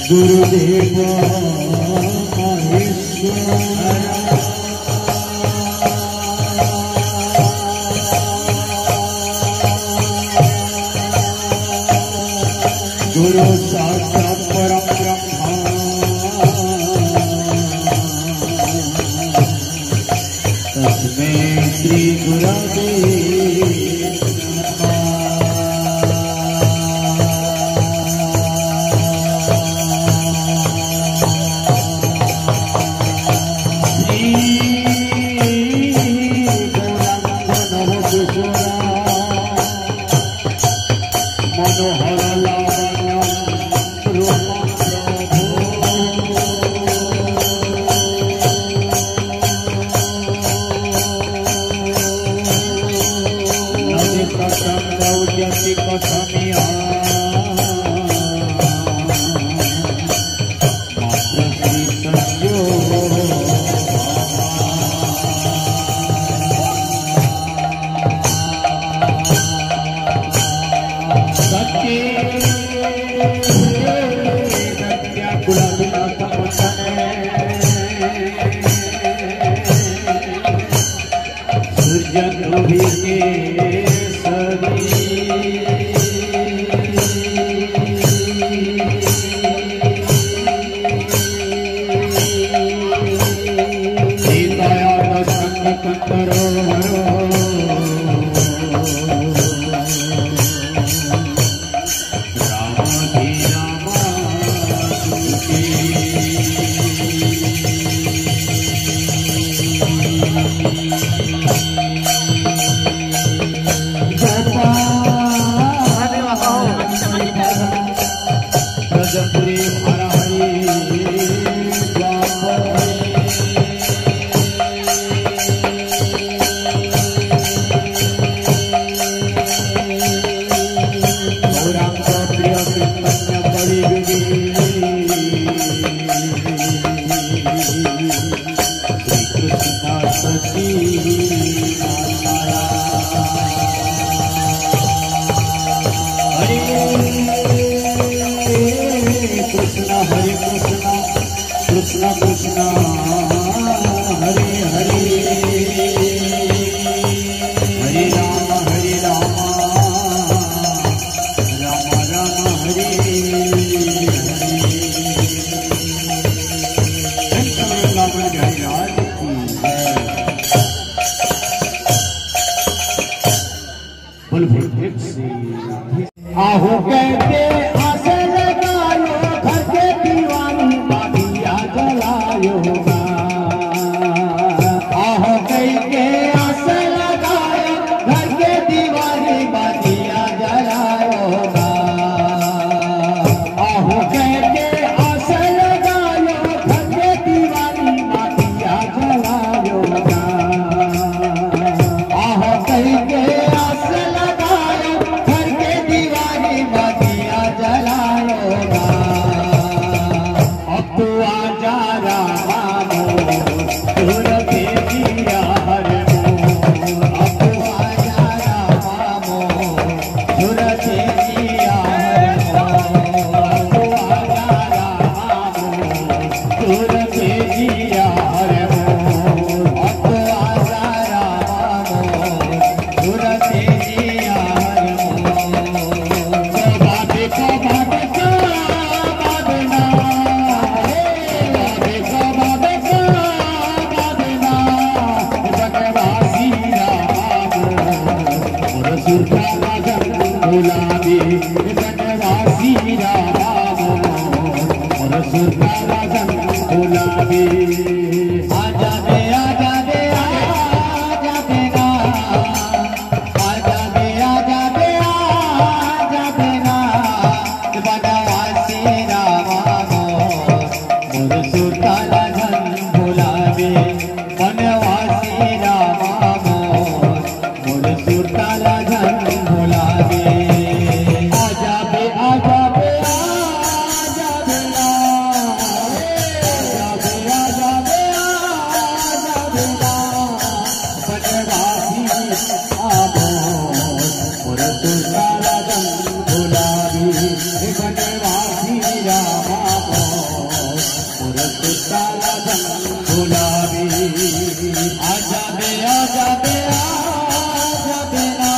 गुरुदेव गुरु साक्षात् परम ब्रह्मा तस्मै श्री गुरवे आहू कहते आसे लगायो घर के दीवानी बादिया जलायो आहू कहते आसे लगायो घर के दीवानी बादिया जलायो आहू कहते आसे लगायो घर के दीवानी बादिया जलायो आहू कहते आसे भोला सुतारा रंग गुलाबी बनवासी रामा मोर सुतारा रंग गुलाबी आजा बे आजा बे आजा बे ना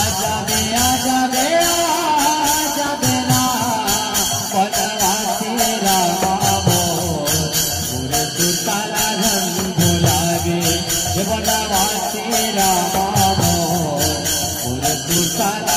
आजा बे आजा बे आजा बे ना बनवासी रामा मोर सुतारा रंग गुलाबी बनवासी रामा मोर सुतारा